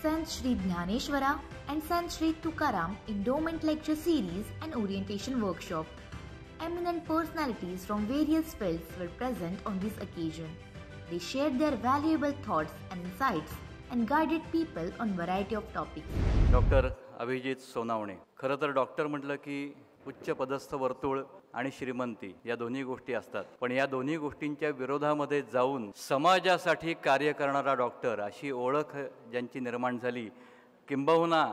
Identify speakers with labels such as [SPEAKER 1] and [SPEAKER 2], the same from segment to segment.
[SPEAKER 1] Sant Shri Dnyaneshwara and Sant Shri Tukaram Endowment Lecture Series and Orientation Workshop. Eminent personalities from various fields were present on this occasion. They shared their valuable thoughts and insights and guided people on variety of topics.
[SPEAKER 2] Doctor Abhijit Sonawane. खरं तर doctor म्हटलं की उच्च पदस्थ वर्तुळ आणि श्रीमंती या दोन्ही गोष्टी असतात, पण या दोन्ही गोष्टींच्या विरोधामध्ये जाऊन समाजासाठी कार्य करणारा डॉक्टर अशी ओळख ज्यांची निर्माण झाली, किंबहुना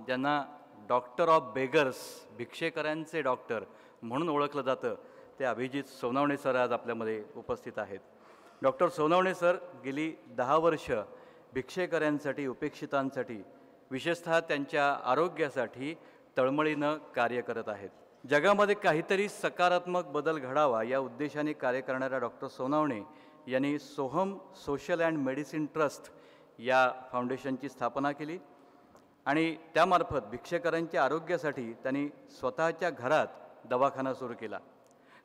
[SPEAKER 2] ज्यांना डॉक्टर ऑफ बेगर्स, भिक्षेकऱ्यांचे डॉक्टर म्हणून ओळखलं जातं, ते अभिजित सोनावणे सर आज आपल्यामध्ये उपस्थित आहेत. डॉक्टर सोनावणे सर गेली 10 वर्ष भिक्षेकऱ्यांसाठी, उपेक्षितांसाठी, विशेषतः त्यांच्या आरोग्यासाठी तळमळीनं कार्य करत आहेत. जगामध्ये काहीतरी सकारात्मक बदल घडावा या उद्देशाने कार्य करणाऱ्या डॉक्टर सोनावणे यांनी Soham social and medicine trust या फाउंडेशनची स्थापना केली आणि त्यामार्फत भिक्षेकरांच्या आरोग्यासाठी त्यांनी स्वतःच्या घरात दवाखाना सुरू केला.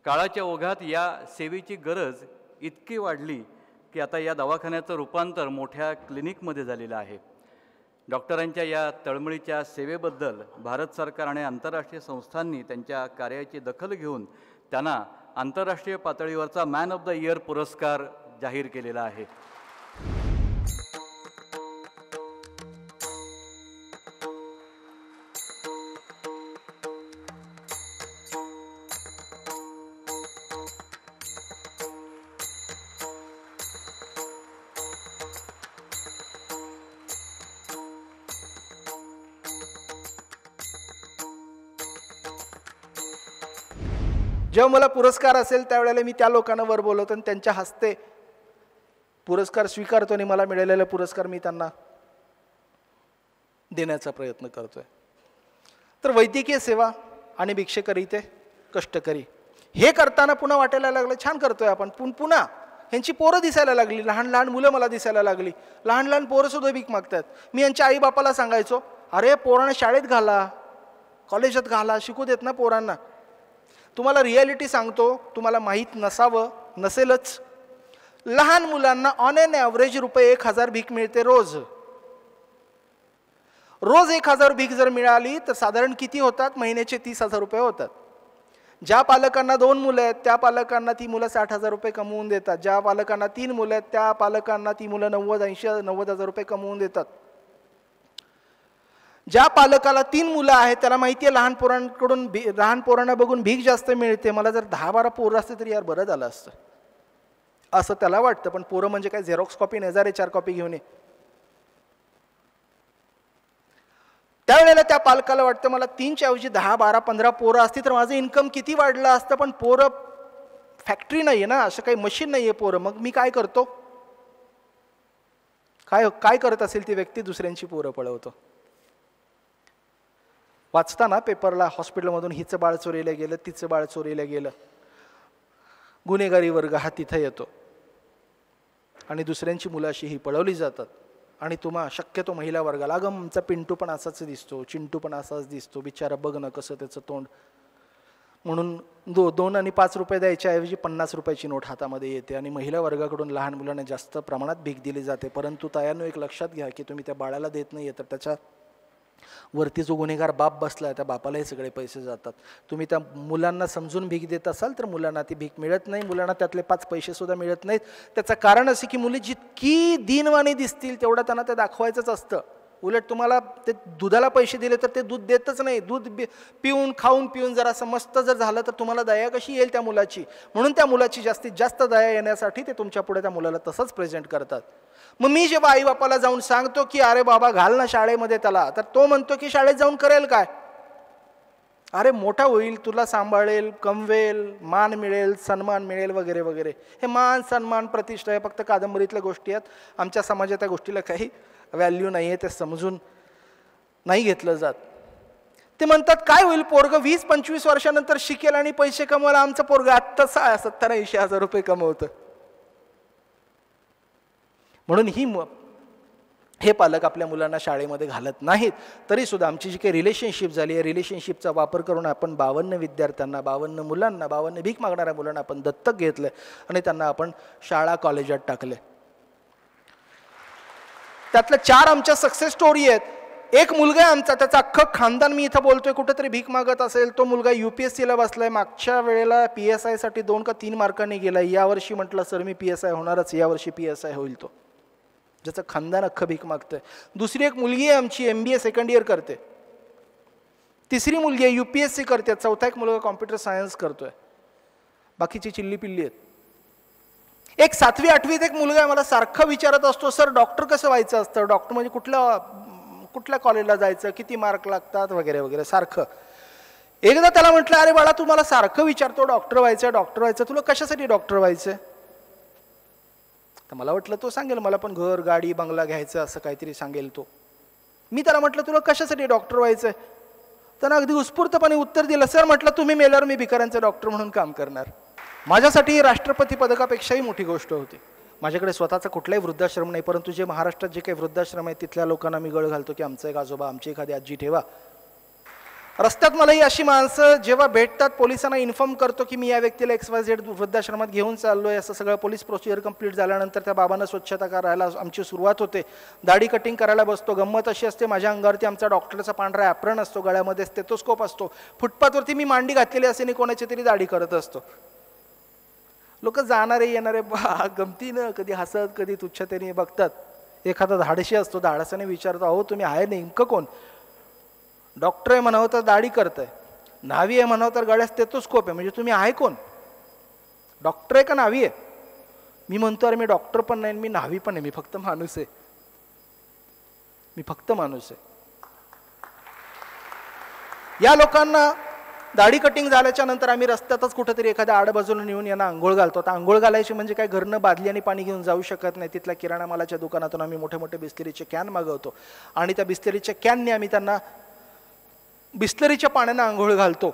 [SPEAKER 2] काळाच्या ओघात या सेवेची गरज इतकी वाढली की आता या दवाखान्याचं रूपांतर मोठ्या क्लिनिकमध्ये झालेलं आहे. डॉक्टरांच्या या तळमळीच्या सेवेबद्दल भारत सरकार आणि आंतरराष्ट्रीय संस्थांनी त्यांच्या कार्याची दखल घेऊन त्यांना आंतरराष्ट्रीय पातळीवरचा मॅन ऑफ द इयर पुरस्कार जाहीर केलेला आहे.
[SPEAKER 3] जेव्हा मला पुरस्कार असेल त्यावेळेला मी त्या लोकांना वर बोलवतो आणि त्यांच्या हस्ते पुरस्कार स्वीकारतो आणि मला मिळालेला पुरस्कार मी त्यांना देण्याचा प्रयत्न करतोय. तर वैद्यकीय सेवा आणि भिक्षेकरी ते कष्टकरी हे करताना पुन्हा वाटायला लागलं छान करतोय आपण. पुन्हा ह्यांची पोरं दिसायला लागली, लहान लहान मुलं मला दिसायला लागली, लहान लहान पोरं सुद्धा भीक मागतात. मी यांच्या आईबापाला सांगायचो, अरे पोरांना शाळेत घाला, कॉलेजात घाला, शिकू देत ना पोरांना. तुम्हाला रिॲलिटी सांगतो, तुम्हाला माहीत नसावं, नसेलच, लहान मुलांना ऑन एन ॲव्हरेज ₹1,000 भीक मिळते रोज. रोज 1,000 भीक जर मिळाली तर साधारण किती होतात? महिन्याचे ₹30,000 होतात. ज्या पालकांना 2 मुलं आहेत त्या पालकांना ती मुलं ₹60,000 कमवून देतात. ज्या पालकांना 3 मुलं आहेत त्या पालकांना ती मुलं ₹90,000 कमवून देतात. ज्या पालकाला 3 मुलं आहेत त्याला माहिती आहे लहान पोरांना बघून भीक जास्त मिळते, मला जर 10-12 पोरं असते तरी यार बरं झालं असतं असं त्याला वाटतं. पण पोरं म्हणजे काय झेरॉक्स कॉपी नाही, 4 कॉपी घेऊन ये. त्यावेळेला त्या पालकाला वाटतं मला 3च्या ऐवजी 10, 12, 15 पोरं असती तर माझं इन्कम किती वाढलं असतं. पण पोरं फॅक्टरी नाही आहे ना, असं काही मशीन नाही आहे पोरं. मग मी काय करतो? काय करत असेल ती व्यक्ती? दुसऱ्यांची पोरं पळवतो. वाचताना पेपरला हॉस्पिटलमधून हिचं बाळ चोरीला गेलं, तिचं बाळ चोरीला गेलं, गुन्हेगारी वर्ग हा तिथं येतो आणि दुसऱ्यांची मुलं अशी ही पळवली जातात. आणि तुम्हा शक्यतो महिला वर्गाला, अगं आमचा पिंटू पण असाच दिसतो, चिंटू पण असाच दिसतो, बिचारा बघ ना कसं त्याचं तोंड, म्हणून 2 आणि 5 रुपये द्यायच्या ऐवजी 50 रुपयाची नोट हातामध्ये येते आणि महिला वर्गाकडून लहान मुलांना जास्त प्रमाणात भीक दिली जाते. परंतु तायांनो एक लक्षात घ्या की तुम्ही त्या बाळाला देत नाही तर त्याच्या वरती जो गुन्हेगार बाप बसला त्या बापालाही सगळे पैसे जातात. तुम्ही त्या मुलांना समजून भीक देत असाल तर मुलांना ती भीक मिळत नाही, मुलांना त्यातले 5 पैसे सुद्धा मिळत नाहीत. त्याचं कारण असे की मुली जितकी दीनवाणी दिसतील तेवढं त्यांना ते दाखवायचंच असतं. उलट तुम्हाला ते दुधाला पैसे दिले तर ते दूध देतच नाही. दूध खाऊन पिऊन जरा मस्त जर झालं तर तुम्हाला दया कशी येईल त्या मुलाची? म्हणून त्या मुलाची जास्तीत जास्त दया येण्यासाठी ते तुमच्या पुढे त्या मुलाला तसंच प्रेझेंट करतात. मग मी जेव्हा आई बापाला जाऊन सांगतो की अरे बाबा घाल ना शाळेमध्ये त्याला, तर तो म्हणतो की शाळेत जाऊन करेल काय? अरे मोठा होईल, तुला सांभाळेल, कमवेल, मान मिळेल, सन्मान मिळेल वगैरे वगैरे. हे मान सन्मान प्रतिष्ठा हे फक्त कादंबरीतल्या गोष्टी आहेत. आमच्या समाजात त्या गोष्टीला काही व्हॅल्यू नाही आहे, ते समजून नाही घेतलं जात. ते म्हणतात काय होईल पोरग 20-25 वर्षानंतर शिकेल आणि पैसे कमवायला, आमचं पोरग आत्ता 70,000-80,000 रुपये कमवतं. म्हणून हे पालक आपल्या मुलांना शाळेमध्ये घालत नाहीत. तरी सुद्धा आमची जी काही रिलेशनशिप झाली आहे, रिलेशनशिपचा वापर करून आपण 52 विद्यार्थ्यांना, 52 मुलांना, 52 भीक मागणाऱ्या मुलांना आपण दत्तक घेतलं आणि त्यांना आपण शाळा कॉलेजात टाकले. त्यातल्या 4 आमच्या सक्सेस स्टोरी आहेत. एक मुलगा आहे आमचा, त्याचं अख्खं खानदान, मी इथं बोलतोय कुठेतरी भीक मागत असेल, तो मुलगा UPSCला बसलाय. मागच्या वेळेला PSI साठी 2 का 3 मार्कांनी गेलाय. यावर्षी म्हटलं सर मी PSI होणारच, यावर्षी PSI होईल तो, ज्याचं खानदान अख्खं भीक मागतंय. दुसरी एक मुलगी आहे आमची, MBA सेकंड इयर करते. तिसरी मुलगी आहे UPSC करते. चौथा एक मुलगा कॉम्प्युटर सायन्स करतोय. बाकीची चिल्ली पिल्ली आहेत. एक 7वी 8वीत एक मुलगा आहे, मला सारखं विचारत असतो सर डॉक्टर कसं व्हायचं असतं, डॉक्टर म्हणजे कुठल्या कॉलेजला जायचं, किती मार्क लागतात वगैरे वगैरे सारखं. एकदा त्याला म्हटलं अरे बाळा तू मला सारखं विचारतो डॉक्टर व्हायचं, तुला कशासाठी डॉक्टर व्हायचं. तर मला वाटलं तो सांगेल मला पण घर गाडी बंगला घ्यायचं असं काहीतरी सांगेल तो. मी त्याला म्हटलं तुला कशासाठी डॉक्टर व्हायचंय. त्यानं अगदी उत्स्फूर्तपणे उत्तर दिलं सर म्हटलं तुम्ही मेल्यावर मी भिकाऱ्यांचे डॉक्टर म्हणून काम करणार. माझ्यासाठी राष्ट्रपती पदकापेक्षाही मोठी गोष्ट होती. माझ्याकडे स्वतःचा कुठलाही वृद्धाश्रम नाही, परंतु जे महाराष्ट्रात जे काही वृद्धाश्रम आहे तिथल्या लोकांना मी गळ घालतो की आमचं एक आजोबा, आमची एखादी आजी ठेवा. रस्त्यात मलाही अशी माणसं जेव्हा भेटतात, पोलिसांना इन्फॉर्म करतो की मी या व्यक्तीला XYZ वृद्धाश्रमात घेऊन चाललोय, असं सगळं पोलीस प्रोसिजर कंप्लीट झाल्यानंतर त्या बाबांना स्वच्छता करायला आमची सुरुवात होते. दाढी कटिंग करायला बसतो. गंमत अशी असते माझ्या अंगावरती आमचा डॉक्टरचा पांढरा ॲप्रन असतो, गळ्यामध्ये स्टेथोस्कोप असतो. फुटपाथवरती मी मांडी घातलेली असते आणि कोणाची तरी दाढी करत असतो. लोक जाणारे येणारे गमतीनं कधी हसत कधी तुच्छतेने बघतात. एखादा धाडशी असतो, धाडसाने विचारतो अहो तुम्ही आहे नेमकं कोण. डॉक्टर आहे म्हणावं तर दाढी करताय, न्हावी आहे म्हणावं तर गळ्यात स्टेथोस्कोप आहे, म्हणजे तुम्ही आहे कोण, डॉक्टर आहे का न्हावी आहे. मी म्हणतो अरे मी डॉक्टर पण नाही, मी न्हावी पण आहे, मी फक्त माणूस आहे, मी फक्त माणूस आहे. या लोकांना दाढी कटिंग झाल्याच्या नंतर आम्ही रस्त्यातच कुठेतरी एखाद्या आडबाजूला नेऊन यांना आंघोळ घालतो. आता आंघोळ घालायची म्हणजे काय घरनं बादली आणि पाणी घेऊन जाऊ शकत नाही. तिथल्या किराणा मालाच्या दुकानातून आम्ही मोठे मोठे बिस्लरीचे कॅन मागवतो आणि त्या बिस्लरीच्या कॅनने आम्ही त्यांना बिस्लरीच्या पाण्यानं आंघोळ घालतो.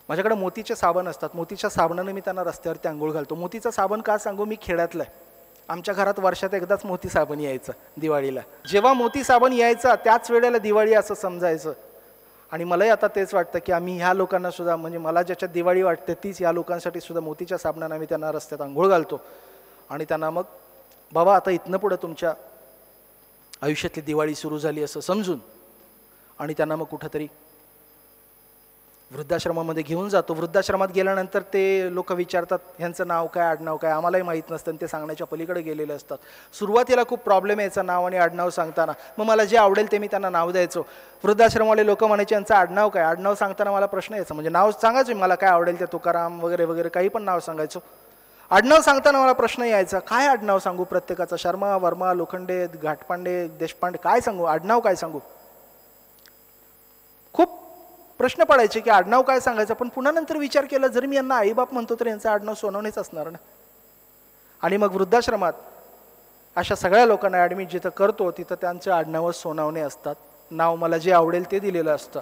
[SPEAKER 3] माझ्याकडे मोतीचे साबण असतात, मोतीच्या साबणाने मी त्यांना रस्त्यावरती आंघोळ घालतो. मोतीचा साबण का सांगू, मी खेड्यातला आहे. आमच्या घरात वर्षात एकदाच मोती साबण यायचं दिवाळीला. जेव्हा मोती साबण यायचा त्याच वेळेला दिवाळी असं समजायचं. आणि मलाही आता तेच वाटतं की आम्ही ह्या लोकांना सुद्धा, म्हणजे मला ज्याच्यात दिवाळी वाटते तीच या लोकांसाठी सुद्धा मोतीच्या साबणाने आम्ही त्यांना रस्त्यात आंघोळ घालतो आणि त्यांना मग बाबा आता इथनं पुढं तुमच्या आयुष्यातली दिवाळी सुरू झाली असं समजून आणि त्यांना मग कुठंतरी वृद्धाश्रमामध्ये घेऊन जातो. वृद्धाश्रमात गेल्यानंतर ते लोक विचारतात ह्यांचं नाव काय आडनाव काय, आम्हालाही माहीत नसतं, ते सांगण्याच्या पलीकडे गेलेले असतात. सुरुवातीला खूप प्रॉब्लेम यायचा नाव आणि आडनाव सांगताना. मग मला जे आवडेल ते मी त्यांना नाव द्यायचो. वृद्धाश्रमवाले लोक म्हणायचे यांचं आडनाव काय. आडनाव सांगताना मला प्रश्न यायचा, म्हणजे नाव सांगायचं मला काय आवडेल ते, तुकाराम वगैरे वगैरे काही पण नाव सांगायचो. आडनाव सांगताना मला प्रश्न यायचा काय आडनाव सांगू प्रत्येकाचं, शर्मा वर्मा लोखंडे घाटपांडे देशपांडे काय सांगू, आडनाव काय सांगू. खूप प्रश्न पडायचे की आडनाव काय सांगायचं. पण पुन्हा नंतर विचार केला जर मी यांना आईबाप म्हणतो तर यांचं आडनाव सोनवणेच असणार ना. आणि मग वृद्धाश्रमात अशा सगळ्या लोकांना ॲडमिट जिथं करतो तिथं त्यांचे आडनावं सोनावणे असतात. नाव मला जे आवडेल ते दिलेलं असतं.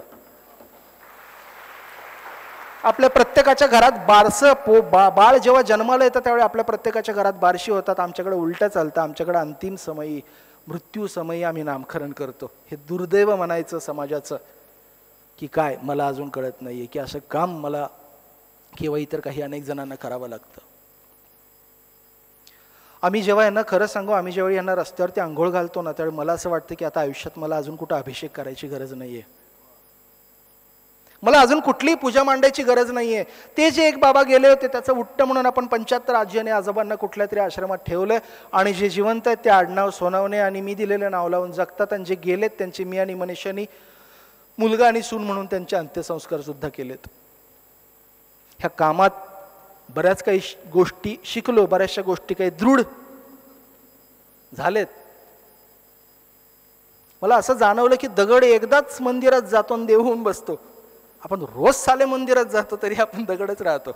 [SPEAKER 3] आपल्या प्रत्येकाच्या घरात बारसं बाळ जेव्हा जन्माला येतं त्यावेळी आपल्या प्रत्येकाच्या घरात बारशी होतात. आमच्याकडे उलटं चालतं. आमच्याकडे अंतिम समयी मृत्यू समयी आम्ही नामकरण करतो. हे दुर्दैव म्हणायचं समाजाचं की काय मला अजून कळत नाहीये की असं काम मला किंवा इतर काही अनेक जणांना करावं लागतं. आम्ही जेव्हा यांना खरं सांगू, आम्ही जेव्हा यांना रस्त्यावरती आंघोळ घालतो ना त्यावेळी मला असं वाटतं की आता आयुष्यात मला अजून कुठं अभिषेक करायची गरज नाहीये, मला अजून कुठलीही पूजा मांडायची गरज नाहीये. ते जे एक बाबा गेले होते त्याचं उट्ट म्हणून आपण 75 आजी आणि आजोबांना कुठल्या तरी आश्रमात ठेवलंय आणि जे जिवंत आहेत ते आडनाव सोनावणे आणि मी दिलेलं नाव लावून जगतात. आणि जे गेलेत त्यांचे मी आणि मनीषानी मुलगा आणि सून म्हणून त्यांचे अंत्यसंस्कार सुद्धा केलेत. ह्या कामात बऱ्याच काही गोष्टी शिकलो, बऱ्याचशा गोष्टी काही दृढ झालेत. मला असं जाणवलं की दगड एकदाच मंदिरात जातो आणि देव होऊन बसतो. आपण रोज साले मंदिरात जातो तरी आपण दगडच राहतो.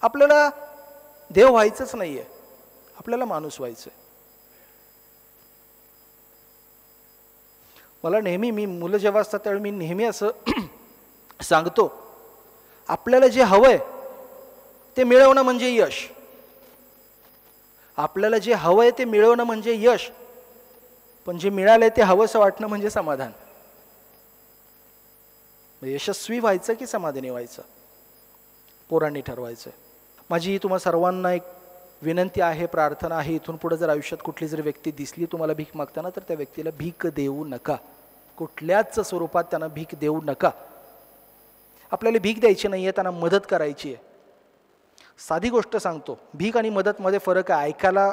[SPEAKER 3] आपल्याला देव व्हायचंच नाहीये, आपल्याला माणूस व्हायचंय. मला नेहमी, मी मुलं जेव्हा असतात त्यावेळी मी नेहमी असं सांगतो, आपल्याला जे हवंय ते मिळवणं म्हणजे यश. आपल्याला जे हवंय ते मिळवणं म्हणजे यश, पण जे मिळालंय ते हवंसं वाटणं म्हणजे समाधान. यशस्वी व्हायचं की समाधानी व्हायचं पोरांनी ठरवायचं. माझी तुम्हा सर्वांना एक विनंती आहे, प्रार्थना आहे, इथून पुढे जर आयुष्यात कुठली जर व्यक्ती दिसली तुम्हाला भीक मागताना, तर त्या व्यक्तीला भीक देऊ नका. कुठल्याच स्वरूपात त्यांना भीक देऊ नका. आपल्याला भीक द्यायची नाही आहे, त्यांना मदत करायची आहे. साधी गोष्ट सांगतो, भीक आणि मदतमध्ये फरक आहे. ऐकायला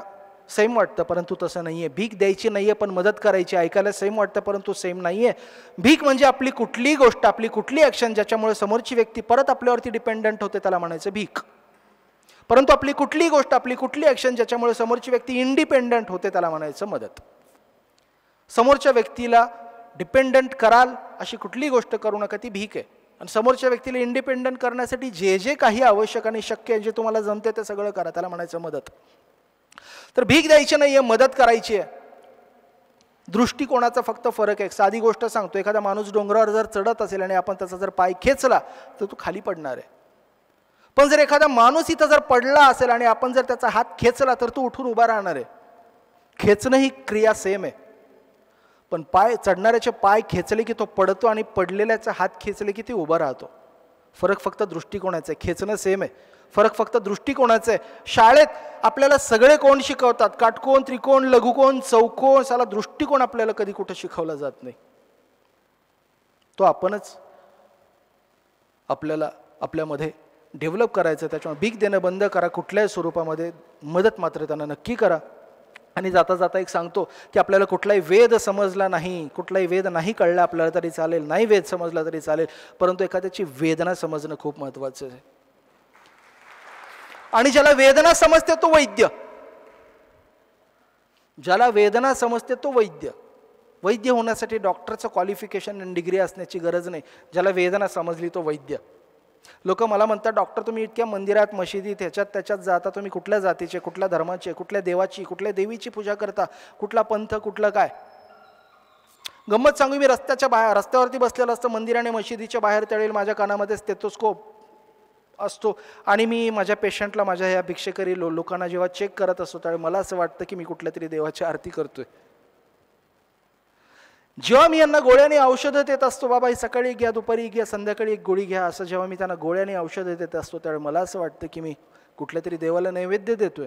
[SPEAKER 3] सेम वाटतं परंतु तसं नाही आहे. भीक द्यायची नाही आहे पण मदत करायची, ऐकायला सेम वाटतं परंतु सेम नाही आहे. भीक म्हणजे आपली कुठलीही गोष्ट, आपली कुठली ॲक्शन ज्याच्यामुळे समोरची व्यक्ती परत आपल्यावरती डिपेंडंट होते त्याला म्हणायचं भीक. परंतु आपली कुठलीही गोष्ट, आपली कुठली ॲक्शन ज्याच्यामुळे समोरची व्यक्ती इंडिपेंडंट होते त्याला म्हणायचं मदत. समोरच्या व्यक्तीला डिपेंडंट कराल अशी कुठलीही गोष्ट करू नका, ती भीक आहे. आणि समोरच्या व्यक्तीला इंडिपेंडंट करण्यासाठी जे जे काही आवश्यक आणि शक्य आहे, जे तुम्हाला जमते ते सगळं करा, त्याला म्हणायचं मदत. तर भीक द्यायची नाही आहे, मदत करायची आहे. दृष्टिकोनाचा फक्त फरक आहे. साधी गोष्ट सांगतो, एखादा माणूस डोंगरावर जर चढत असेल आणि आपण त्याचा जर पाय खेचला तर तो खाली पडणार आहे. पण जर एखादा माणूस इथं जर पडला असेल आणि आपण जर त्याचा हात खेचला तर तो उठून उभा राहणार आहे. खेचणं ही क्रिया सेम आहे, पण पाय चढणाऱ्याचे पाय खेचले की तो पडतो आणि पडलेल्याचा हात खेचले की ते उभा राहतो. फरक फक्त दृष्टिकोनाचा आहे. खेचणं सेम आहे, फरक फक्त दृष्टिकोनाचा आहे. शाळेत आपल्याला सगळे कोण शिकवतात, काटकोन, त्रिकोण, लघुकोन, चौकोन, साला दृष्टिकोन आपल्याला कधी कुठं शिकवला जात नाही. तो आपणच आपल्याला आपल्यामध्ये डेव्हलप करायचं. त्याच्यामुळे भीक देणं बंद करा. कुठल्याही स्वरूपामध्ये मदत मात्र त्यांना नक्की करा. आणि जाता जाता एक सांगतो की आपल्याला कुठलाही वेद समजला नाही, कुठलाही वेद नाही कळला आपल्याला तरी चालेल, नाही वेद समजला तरी चालेल, परंतु एखाद्याची वेदना समजणं खूप महत्त्वाचं आहे. आणि ज्याला वेदना समजते तो वैद्य, ज्याला वेदना समजते तो वैद्य. वैद्य होण्यासाठी डॉक्टरचं क्वालिफिकेशन आणि डिग्री असण्याची गरज नाही. ज्याला वेदना समजली तो वैद्य. लोक मला म्हणतात, डॉक्टर तुम्ही इतक्या मंदिरात, मशिदीत, ह्याच्यात त्याच्यात जाता, तुम्ही कुठल्या जातीचे, कुठल्या धर्माचे, कुठल्या देवाची, कुठल्या देवीची पूजा करता, कुठला पंथ, कुठलं काय. गंमत सांगू, मी रस्त्यावरती बसलेलं असतं, मंदिर आणि मशिदीच्या बाहेर तळेल, माझ्या कानामध्ये स्टेथोस्कोप असतो आणि मी माझ्या पेशंटला, माझ्या ह्या भिक्षेकरी लोकांना जेव्हा चेक करत असतो त्यावेळी मला असं वाटतं की मी कुठल्या तरी देवाची आरती करतोय. जेव्हा मी यांना गोळ्याने औषधं देत असतो, बाबा ही सकाळी घ्या, दुपारी घ्या, संध्याकाळी एक गोळी घ्या, असं जेव्हा मी त्यांना गोळ्याने औषधं देत असतो त्यावेळी मला असं वाटतं की मी कुठल्या तरी देवाला नैवेद्य देतोय.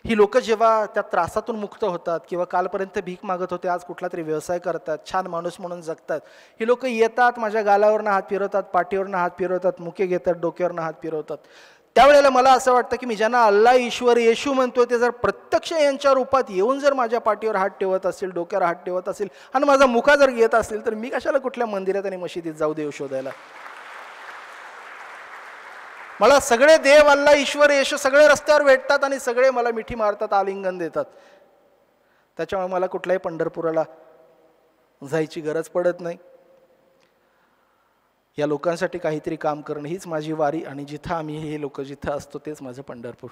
[SPEAKER 3] ही लोक जेव्हा त्या त्रासातून मुक्त होतात किंवा कालपर्यंत भीक मागत होते, आज कुठला तरी व्यवसाय करतात, छान माणूस म्हणून जगतात. ही लोक येतात, माझ्या गालावरनं हात फिरवतात, पाठीवरनं हात फिरवतात, मुके घेतात, डोक्यावरनं हात फिरवतात. त्यावेळेला मला असं वाटतं की मी ज्यांना अल्लाह, ईश्वर, येशू म्हणतोय ते जर प्रत्यक्ष यांच्या रूपात येऊन जर माझ्या पाठीवर हात ठेवत असतील, डोक्यावर हात ठेवत असतील आणि माझा मुखा जर घेत असतील, तर मी कशाला कुठल्या मंदिरात आणि मशिदीत जाऊ देव शोधायला. मला सगळे देव, अल्लाह, ईश्वर, येशू सगळे रस्त्यावर भेटतात आणि सगळे मला मिठी मारतात, आलिंगन देतात. त्याच्यामुळे मला कुठल्याही पंढरपुराला जायची गरज पडत नाही. या लोकांसाठी काहीतरी काम करणं हीच माझी वारी आणि जिथं आम्ही हे लोक जिथं असतो तेच माझं पंढरपूर.